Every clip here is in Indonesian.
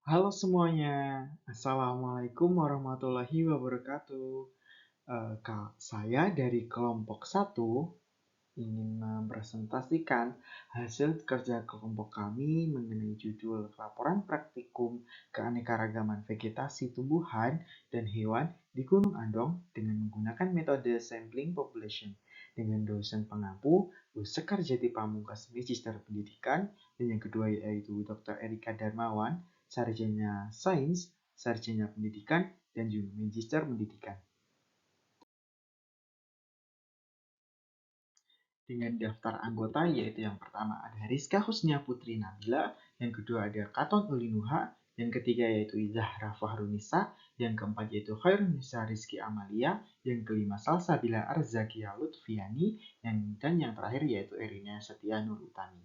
Halo semuanya, Assalamualaikum warahmatullahi wabarakatuh. Saya dari kelompok satu ingin mempresentasikan hasil kerja kelompok kami mengenai judul Laporan Praktikum Keanekaragaman Vegetasi Tumbuhan dan Hewan di Gunung Andong dengan menggunakan metode Sampling Population dengan dosen pengampu Bu Sekar Jati Pamungkas Magister Pendidikan dan yang kedua yaitu Dr. Erika Darmawan, Sarjana Sains, Sarjana Pendidikan, dan juga Magister Pendidikan. Dengan daftar anggota yaitu yang pertama ada Rizka Husnia Putri Nabila, yang kedua ada Katon Ulinuha, yang ketiga yaitu Zahra Fahrunisa, yang keempat yaitu Khairunisa Rizky Amalia, yang kelima Salsabila Arzakia Lutfiani, dan yang terakhir yaitu Erina Setia Nur Utami.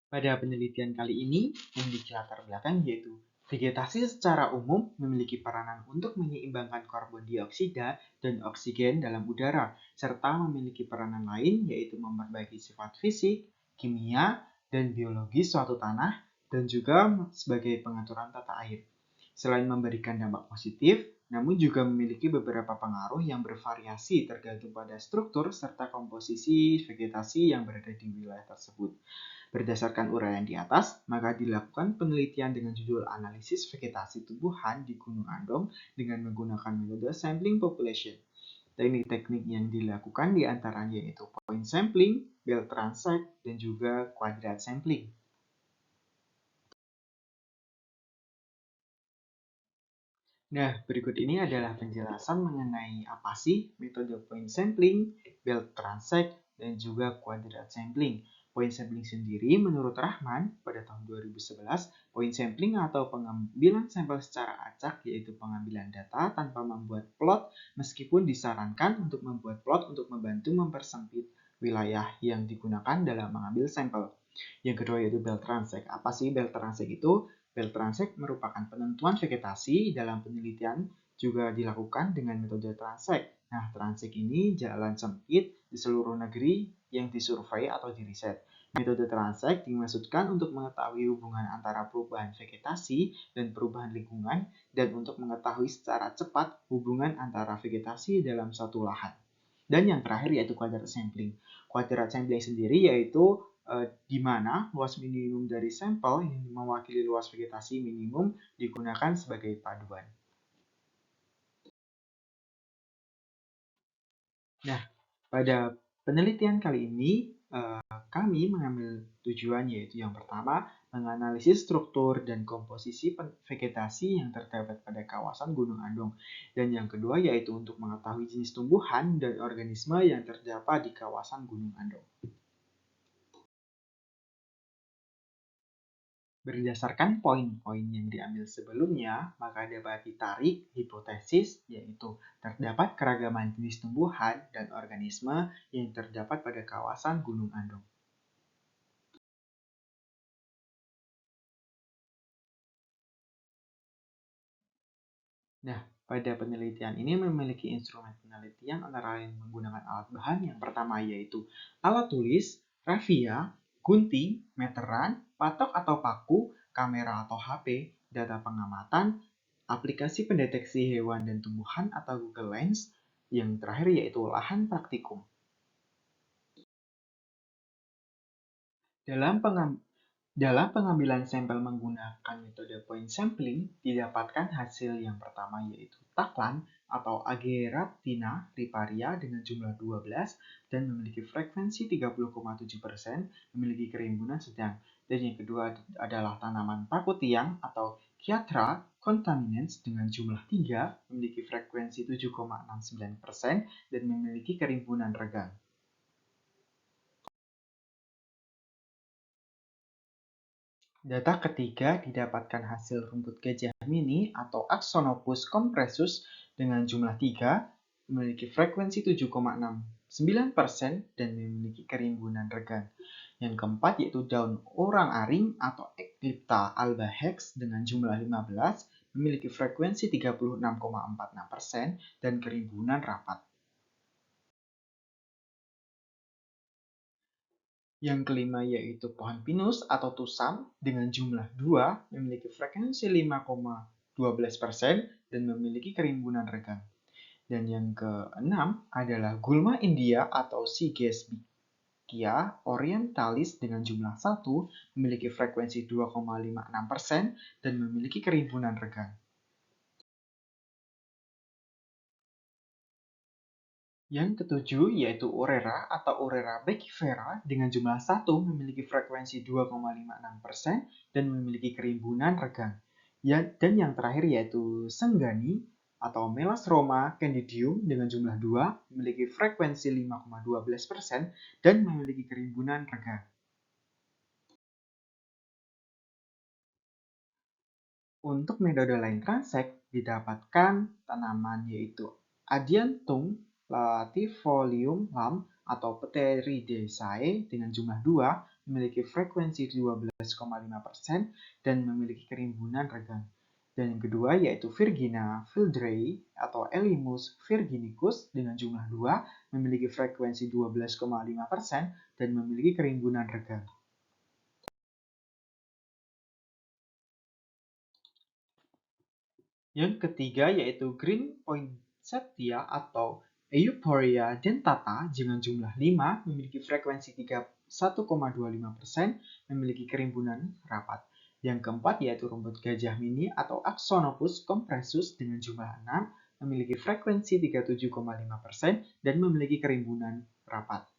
Pada penelitian kali ini memiliki latar belakang yaitu vegetasi secara umum memiliki peranan untuk menyeimbangkan karbon dioksida dan oksigen dalam udara, serta memiliki peranan lain yaitu memperbaiki sifat fisik, kimia, dan biologis suatu tanah, dan juga sebagai pengaturan tata air. Selain memberikan dampak positif, namun juga memiliki beberapa pengaruh yang bervariasi tergantung pada struktur serta komposisi vegetasi yang berada di wilayah tersebut. Berdasarkan uraian di atas, maka dilakukan penelitian dengan judul Analisis Vegetasi Tumbuhan di Gunung Andong dengan menggunakan metode Sampling Population. Teknik-teknik yang dilakukan diantaranya yaitu Point Sampling, Bell Transect, dan juga Quadrat Sampling. Nah, berikut ini adalah penjelasan mengenai apa sih metode point sampling, belt transect, dan juga quadrat sampling. Point sampling sendiri menurut Rahman pada tahun 2011, point sampling atau pengambilan sampel secara acak yaitu pengambilan data tanpa membuat plot meskipun disarankan untuk membuat plot untuk membantu mempersempit wilayah yang digunakan dalam mengambil sampel. Yang kedua yaitu belt transect. Apa sih belt transect itu? Belt transect merupakan penentuan vegetasi dalam penelitian juga dilakukan dengan metode transect. Nah, transect ini jalan sempit di seluruh negeri yang disurvei atau diriset. Metode transect dimaksudkan untuk mengetahui hubungan antara perubahan vegetasi dan perubahan lingkungan dan untuk mengetahui secara cepat hubungan antara vegetasi dalam suatu lahan. Dan yang terakhir yaitu quadrat sampling. Quadrat sampling sendiri yaitu di mana luas minimum dari sampel yang mewakili luas vegetasi minimum digunakan sebagai paduan. Nah, pada penelitian kali ini kami mengambil tujuan yaitu yang pertama menganalisis struktur dan komposisi vegetasi yang terdapat pada kawasan Gunung Andong, dan yang kedua yaitu untuk mengetahui jenis tumbuhan dan organisme yang terdapat di kawasan Gunung Andong. Berdasarkan poin-poin yang diambil sebelumnya, maka dapat ditarik hipotesis yaitu terdapat keragaman jenis tumbuhan dan organisme yang terdapat pada kawasan Gunung Andong. Nah, pada penelitian ini memiliki instrumen penelitian antara lain menggunakan alat bahan yang pertama yaitu alat tulis, rafia, gunting, meteran, patok atau paku, kamera atau HP, data pengamatan, aplikasi pendeteksi hewan dan tumbuhan atau Google Lens, yang terakhir yaitu lahan praktikum. Dalam pengambilan sampel menggunakan metode point sampling, didapatkan hasil yang pertama yaitu taklan atau Ageraptina riparia dengan jumlah 12 dan memiliki frekuensi 30,7%, memiliki kerimbunan sedang. Dan yang kedua adalah tanaman paku tiang atau Chiatra contaminans dengan jumlah 3, memiliki frekuensi 7,69% dan memiliki kerimbunan regang. Data ketiga didapatkan hasil rumput gajah mini atau Axonopus compressus dengan jumlah 3, memiliki frekuensi 7,69% dan memiliki kerimbunan regang. Yang keempat yaitu daun orang-aring atau Eclipta alba-hex dengan jumlah 15, memiliki frekuensi 36,46% dan kerimbunan rapat. Yang kelima yaitu pohon pinus atau tusam dengan jumlah 2 memiliki frekuensi 5,12% dan memiliki kerimbunan regang. Dan yang keenam adalah gulma India atau Sigesbia orientalis dengan jumlah 1 memiliki frekuensi 2,56% dan memiliki kerimbunan regang. Yang ketujuh yaitu Urera atau Urera beckifera dengan jumlah 1 memiliki frekuensi 2,56% dan memiliki kerimbunan regang. Dan yang terakhir yaitu Senggani atau Melasroma candidium dengan jumlah 2 memiliki frekuensi 5,12% dan memiliki kerimbunan regang. Untuk metode line transect didapatkan tanaman yaitu Adiantum latifolium lam atau Pteridesae dengan jumlah 2 memiliki frekuensi 12,5% dan memiliki kerimbunan regang. Dan yang kedua yaitu Virginia fildrae atau Elymus virginicus dengan jumlah 2 memiliki frekuensi 12,5% dan memiliki kerimbunan regang. Yang ketiga yaitu Green Poinsettia atau Euphorbia dentata dengan jumlah 5 memiliki frekuensi 1,25% memiliki kerimbunan rapat. Yang keempat yaitu rumput gajah mini atau Axonopus compressus dengan jumlah 6 memiliki frekuensi 37,5% dan memiliki kerimbunan rapat.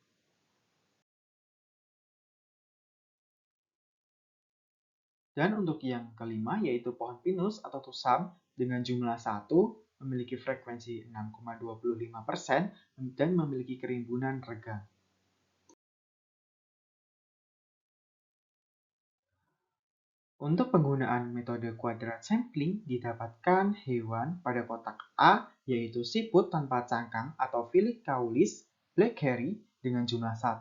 Dan untuk yang kelima yaitu pohon pinus atau tusam dengan jumlah 1 memiliki frekuensi 6,25% dan memiliki kerimbunan regang. Untuk penggunaan metode kuadrat sampling didapatkan hewan pada kotak A yaitu siput tanpa cangkang atau Filicaulis blackhairy dengan jumlah 1,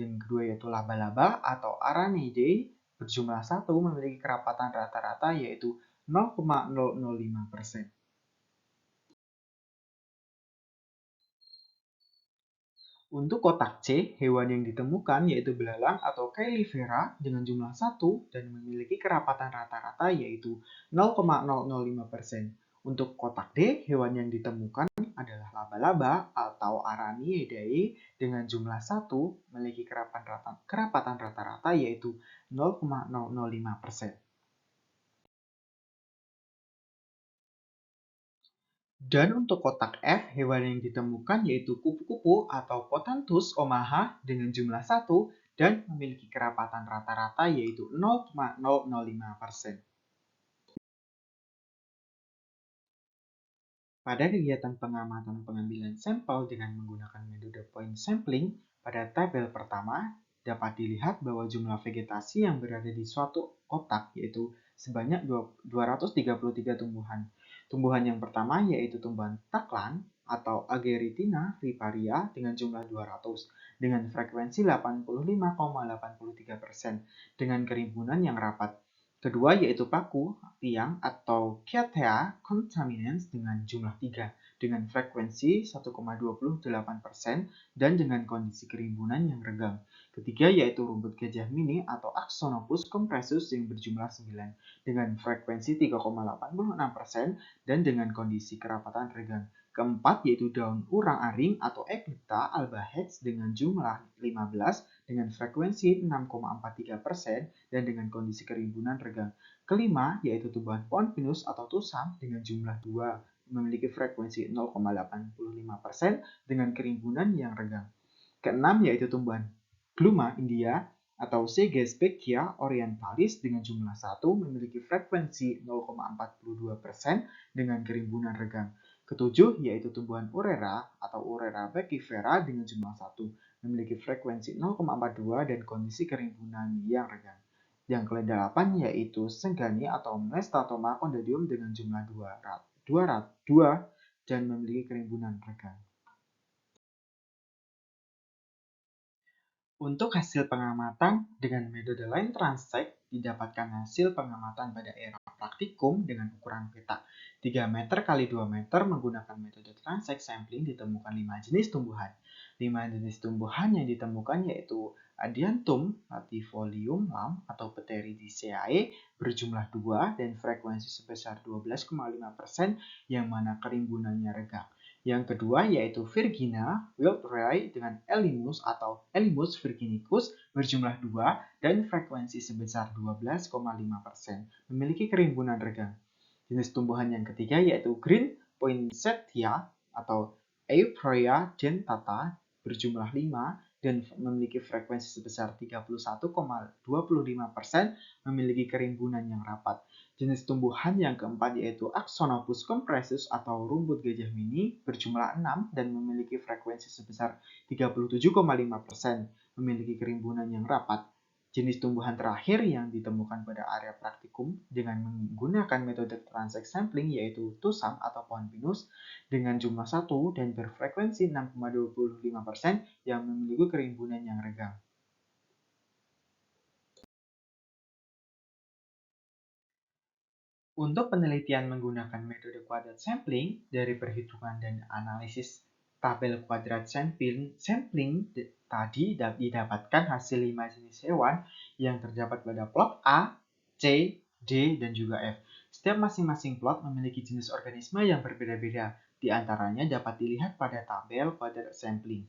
yang kedua yaitu laba-laba atau Araniidae berjumlah 1 memiliki kerapatan rata-rata yaitu 0,005%. Untuk kotak C, hewan yang ditemukan yaitu belalang atau Caelifera dengan jumlah 1 dan memiliki kerapatan rata-rata yaitu 0,005%. Untuk kotak D, hewan yang ditemukan adalah laba-laba atau Araniidae dengan jumlah 1 memiliki kerapatan rata-rata yaitu 0,005%. Dan untuk kotak F, hewan yang ditemukan yaitu kupu-kupu atau Potanthus omaha dengan jumlah 1 dan memiliki kerapatan rata-rata yaitu 0,005%. Pada kegiatan pengamatan pengambilan sampel dengan menggunakan metode point sampling, pada tabel pertama dapat dilihat bahwa jumlah vegetasi yang berada di suatu kotak yaitu sebanyak 233 tumbuhan. Tumbuhan yang pertama yaitu tumbuhan taklan atau Ageritina riparia dengan jumlah 200 dengan frekuensi 85,83% dengan kerimbunan yang rapat. Kedua yaitu paku tiang atau Chaetea contaminans dengan jumlah 3 dengan frekuensi 1,28% dan dengan kondisi kerimbunan yang regang. Ketiga yaitu rumput gajah mini atau Axonopus compressus yang berjumlah 9 dengan frekuensi 3,86% dan dengan kondisi kerapatan regang. Keempat yaitu daun urang-aring atau Eclipta albahex dengan jumlah 15 dengan frekuensi 6,43% dan dengan kondisi kerimbunan regang. Kelima yaitu tumbuhan pohon pinus atau tusam dengan jumlah 2 memiliki frekuensi 0,85% dengan kerimbunan yang regang. Keenam yaitu tumbuhan Gluma India atau Segesbeckia orientalis dengan jumlah 1 memiliki frekuensi 0,42% dengan kerimbunan regang. Ketujuh yaitu tumbuhan Urera atau Urera beckifera dengan jumlah 1 memiliki frekuensi 0,42 dan kondisi kerimbunan yang regang. Yang ke-8 yaitu Senggani atau Mestatoma condadium dengan jumlah 2 dan memiliki kerimbunan regang. Untuk hasil pengamatan dengan metode line transect didapatkan hasil pengamatan pada era praktikum dengan ukuran peta 3 meter x 2 meter menggunakan metode transect sampling ditemukan 5 jenis tumbuhan. 5 jenis tumbuhan yang ditemukan yaitu Adiantum latifolium Lam atau Pteridiceae berjumlah 2 dan frekuensi sebesar 12,5% yang mana kerimbunannya rendah. Yang kedua yaitu Virginia wildrei dengan Elymus atau Elymus virginicus berjumlah 2 dan frekuensi sebesar 12,5%, memiliki kerimbunan rendah. Jenis tumbuhan yang ketiga yaitu Green poinsettia atau Euphorbia dentata berjumlah 5 dan memiliki frekuensi sebesar 31,25%, memiliki kerimbunan yang rapat. Jenis tumbuhan yang keempat yaitu Axonopus compressus atau rumput gajah mini berjumlah 6 dan memiliki frekuensi sebesar 37,5%, memiliki kerimbunan yang rapat. Jenis tumbuhan terakhir yang ditemukan pada area praktikum dengan menggunakan metode transect sampling yaitu tusam atau pohon pinus dengan jumlah 1 dan berfrekuensi 6,25% yang memiliki kerimbunan yang rendah. Untuk penelitian menggunakan metode kuadrat sampling dari perhitungan dan analisis tabel kuadrat sampling tadi didapatkan hasil 5 jenis hewan yang terdapat pada plot A, C, D, dan juga F. Setiap masing-masing plot memiliki jenis organisme yang berbeda-beda. Di antaranya dapat dilihat pada tabel kuadrat sampling.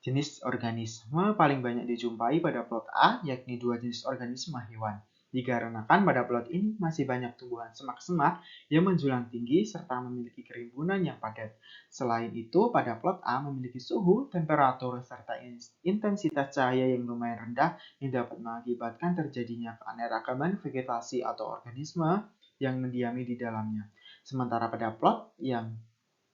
Jenis organisme paling banyak dijumpai pada plot A, yakni 2 jenis organisme hewan. Dikarenakan pada plot ini masih banyak tumbuhan semak-semak yang menjulang tinggi serta memiliki kerimbunan yang padat. Selain itu, pada plot A memiliki suhu, temperatur, serta intensitas cahaya yang lumayan rendah yang dapat mengakibatkan terjadinya keanekaragaman vegetasi atau organisme yang mendiami di dalamnya. Sementara pada plot yang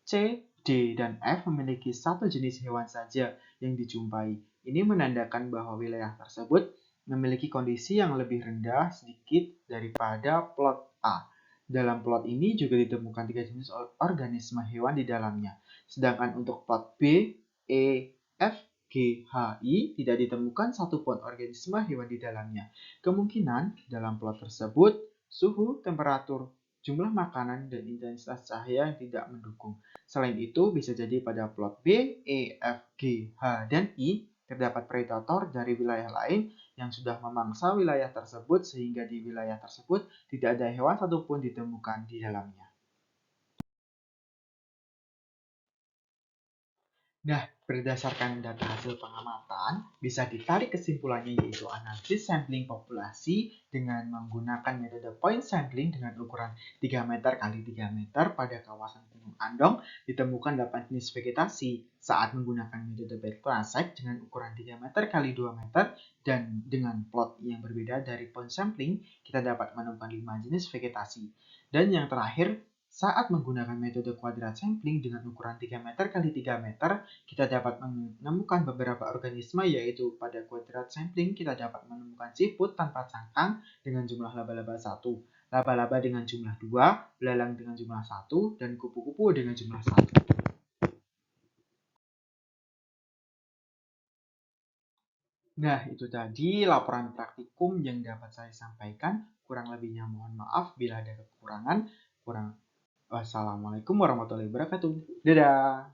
C, D, dan F memiliki satu jenis hewan saja yang dijumpai. Ini menandakan bahwa wilayah tersebut memiliki kondisi yang lebih rendah sedikit daripada plot A. Dalam plot ini juga ditemukan 3 jenis organisme hewan di dalamnya. Sedangkan untuk plot B, E, F, G, H, I tidak ditemukan satupun organisme hewan di dalamnya. Kemungkinan dalam plot tersebut suhu, temperatur, jumlah makanan, dan intensitas cahaya yang tidak mendukung. Selain itu, bisa jadi pada plot B, E, F, G, H, dan I terdapat predator dari wilayah lain yang sudah memangsa wilayah tersebut sehingga di wilayah tersebut tidak ada hewan satupun ditemukan di dalamnya. Nah, berdasarkan data hasil pengamatan, bisa ditarik kesimpulannya yaitu analisis sampling populasi dengan menggunakan metode point sampling dengan ukuran 3 meter x 3 meter pada kawasan Gunung Andong ditemukan 8 jenis vegetasi. Saat menggunakan metode bed transect dengan ukuran 3 meter x 2 meter dan dengan plot yang berbeda dari point sampling, kita dapat menemukan 5 jenis vegetasi. Dan yang terakhir, saat menggunakan metode kuadrat sampling dengan ukuran 3 meter x 3 meter, kita dapat menemukan beberapa organisme yaitu pada kuadrat sampling kita dapat menemukan siput tanpa cangkang dengan jumlah laba-laba 1, laba-laba dengan jumlah 2, belalang dengan jumlah 1, dan kupu-kupu dengan jumlah 1. Nah, itu tadi laporan praktikum yang dapat saya sampaikan. Kurang lebihnya mohon maaf bila ada kekurangan. Wassalamualaikum warahmatullahi wabarakatuh. Dadah!